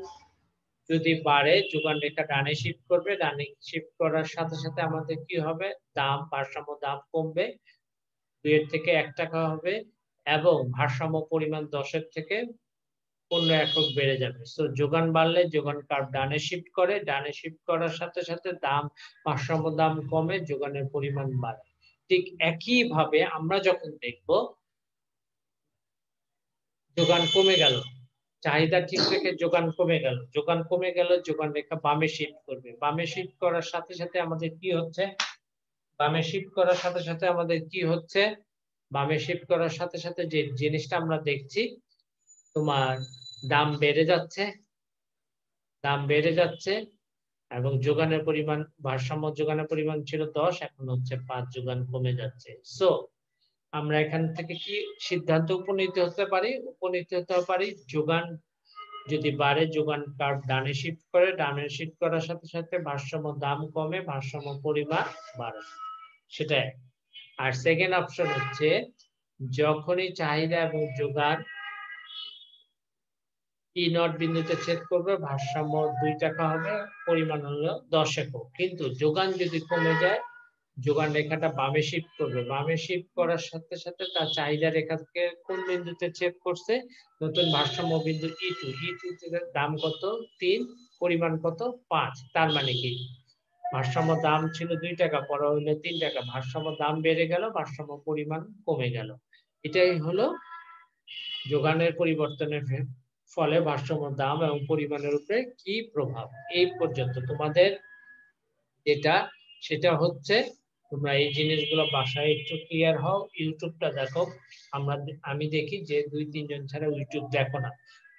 যদি বাড়ে যোগান রেখা ডানে শিফট করবে, ডানে শিফট করার সাথে সাথে আমাদের কি হবে, দাম ভারসাম্য দাম কমবে, 2 এর থেকে 1 টাকা হবে এবং ভারসাম্য পরিমাণ 10 এর থেকে 15 একক বেড়ে যাবে। সো যোগান বাড়লে যোগান কার্ভ ডানে শিফট করে, ডানে শিফট করার সাথে সাথে দাম ভারসাম্য দাম কমে, যোগানের পরিমাণ বাড়ে। ঠিক একই ভাবে আমরা যখন দেখব যোগান কমে গেল, চাহিদা ঠিক রেখে যোগান কমে গেল, যোগান কমে গেল, যোগান রেখা বামে শিফট করবে, বামে শিফট করার সাথে সাথে আমাদের কি হচ্ছে, বামে শিফট করার সাথে সাথে আমাদের কি হচ্ছে, বামে শিফট করার সাথে সাথে যে জিনিসটা আমরা দেখছি, তোমার দাম বেড়ে যাচ্ছে, দাম বেড়ে যাচ্ছে এবং যোগানের পরিমাণ, ভারসাম্য যোগানের পরিমাণ ছিল 10, এখন হচ্ছে 5, যোগান কমে যাচ্ছে। সো আমরা এখান থেকে কি সিদ্ধান্ত উপনীত হতে পারি, উপনীত হতে পারি যোগান যদি বাড়ে যোগান কার্ভ ডানে শিফট করে, ডানে শিফট করার সাথে সাথে ভারসাম্য দাম কমে, ভারসাম্য পরিমাণ বাড়ে, সেটাই। আর সেকেন্ড অপশন হচ্ছে যখনই চাহিদা এবং যোগান ই নট বিন্দুতে ছেদ করবে, ভারসাম্য 2 টাকা হবে, পরিমাণ হলো 10 একক। কিন্তু যোগান যদি কমে যায়, যোগান রেখাটা বামে শিফট করবে, বামে শিফট করার সাথে সাথে তার চাহিদা রেখাকে কোন বিন্দুতে ছেদ করছে, নতুন ভারসাম্য বিন্দু E2, E2 থেকে দাম কত 3, পরিমাণ কত 5। তার মানে কি ভারসাম্য দাম ছিল 2 টাকা, পরে হলো 3 টাকা, ভারসাম্য দাম বেড়ে গেল, ভারসাম্য পরিমাণ কমে গেল। এটাই হলো যোগানের পরিবর্তনের ফলে ভারসাম্য দাম এবং পরিমাণের উপরে কি প্রভাব। এই পর্যন্ত তোমাদের যেটা, সেটা হচ্ছে তোমরা এই জিনিসগুলো বাসায় একটু ক্লিয়ার হও, ইউটিউবটা দেখো। আমি দেখি যে 2-3 জন ছাড়া ইউটিউব দেখো না।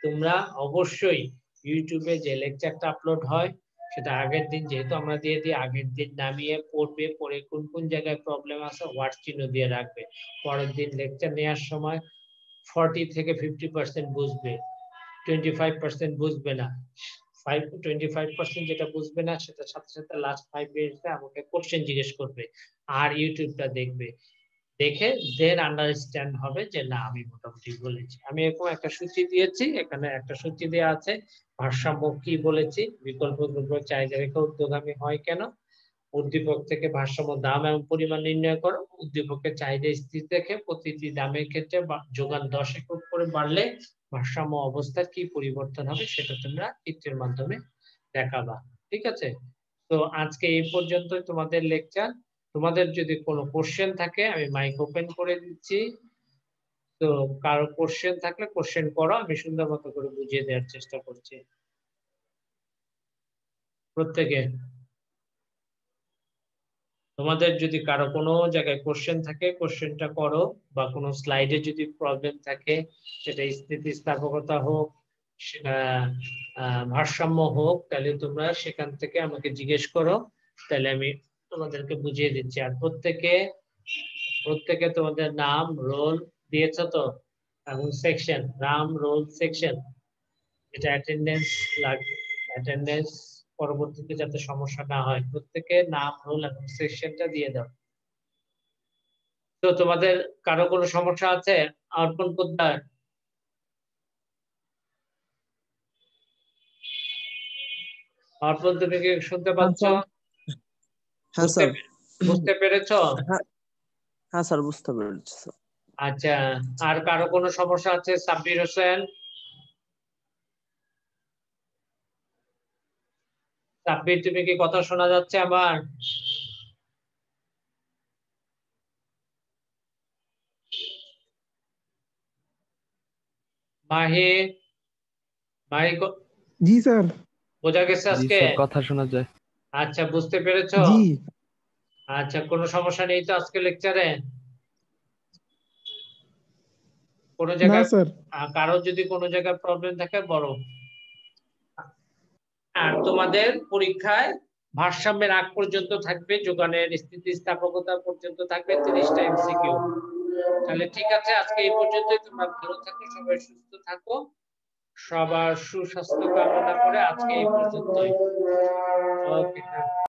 তোমরা অবশ্যই ইউটিউবে যে লেকচারটা আপলোড হয় সেটা আগের দিন যেহেতু আমরা দিয়ে দিই, আগের দিন নামিয়ে পড়বে, পড়ে কোন কোন জায়গায় প্রবলেম আছে হোয়াটস চিহ্ন দিয়ে রাখবে। পরের দিন লেকচার নেওয়ার সময় 40 থেকে 50% বুঝবে, 25% বুঝবে না। 25% যেটা বুঝবে না সেটা সাথে সাথে লাস্ট 5 মিনিটে আমাকে কোশ্চেন জিজ্ঞেস করবে আর ইউটিউবটা দেখবে, দেখে দেন আন্ডারস্ট্যান্ড হবে যে না আমি মোটামুটি বলেছি। আমি এরকম একটা সূচি দিয়েছি, এখানে একটা সূচি দেওয়া আছে, ভারসাম্য কি বলেছি, বিকল্প দ্রব্য চাহিদা রেখা ঊর্ধ্বগামী হয় কেন, উদ্দীপক থেকে ভারসাম্য দাম এবং পরিমাণ নির্ণয় করো, উদ্দীপকের চাহিদা স্থির রেখে প্রতিটি দামের ক্ষেত্রে যোগান 10 একক করে বাড়লে ভারসাম্য অবস্থার কি পরিবর্তন হবে সেটা তোমরা চিত্রের মাধ্যমে দেখাবা। ঠিক আছে, তো আজকে এই পর্যন্তই তোমাদের লেকচার। তোমাদের যদি কোনো কোশ্চেন থাকে আমি মাইক ওপেন করে দিচ্ছি, তো কারো কোশ্চেন থাকলে কোশ্চেন করো, আমি সুন্দর মতো করে বুঝিয়ে দেওয়ার চেষ্টা করছি প্রত্যেকে। তোমাদের যদি কারো কোনো জায়গায় কোশ্চেন থাকে কোশ্চেনটা করো, বা কোনো স্লাইডে যদি প্রবলেম থাকে, সেটা স্থিতিস্থাপকতা হোক, সেটা ভারসাম্য হোক, তাহলে তোমরা সেখান থেকে আমাকে জিজ্ঞেস করো, তাহলে আমি তোমাদেরকে বুঝিয়ে দিচ্ছি। আর প্রত্যেকে তোমাদের নাম রোল দিয়েছো তো, এবং সেকশন, নাম রোল সেকশন, এটা অ্যাটেন্ডেন্স লাগবে, অ্যাটেন্ডেন্স পরবর্তীতে যাতে সমস্যা না হয়, প্রত্যেকে নাম রোল এবং সেকশনটা দিয়ে দাও। তো তোমাদের কারো কোনো সমস্যা আছে? অর্পণ পোদ্দার, অর্পণ তুমি কি শুনতে হ্যাঁ পাচ্ছ? স্যার। হ্যাঁ বুঝতে স্যার। বুঝতে পেরেছো? হ্যাঁ, হ্যাঁ স্যার, বুঝতে পেরেছি স্যার। আচ্ছা, আর কারো কোনো সমস্যা আছে? সাব্বির হোসেন, সাব্বির তুমি কি কথা শোনা যাচ্ছে আমার? মাহি, মাহি জি স্যার। বোঝা গেছে জি আজকে? স্যার, কথা শোনা যায়। আচ্ছা, বুঝতে পেরেছো? জি আচ্ছা, কোনো সমস্যা নেই তো আজকে লেকচারে? কোনো না জায়গায় স্যার। কারো যদি কোনো জায়গায় প্রবলেম থাকে বলো। আর তোমাদের পরীক্ষায় ভারসাম্যের আগ পর্যন্ত থাকবে, যোগানের স্থিতিস্থাপকতা পর্যন্ত থাকবে 30টা এমসিকিউ। তাহলে ঠিক আছে, আজকে এই পর্যন্তই। তোমরা ভালো থাকো, সবাই সুস্থ থাকো, সবার সুস্বাস্থ্য কামনা করে আজকে এই পর্যন্তই। ওকে।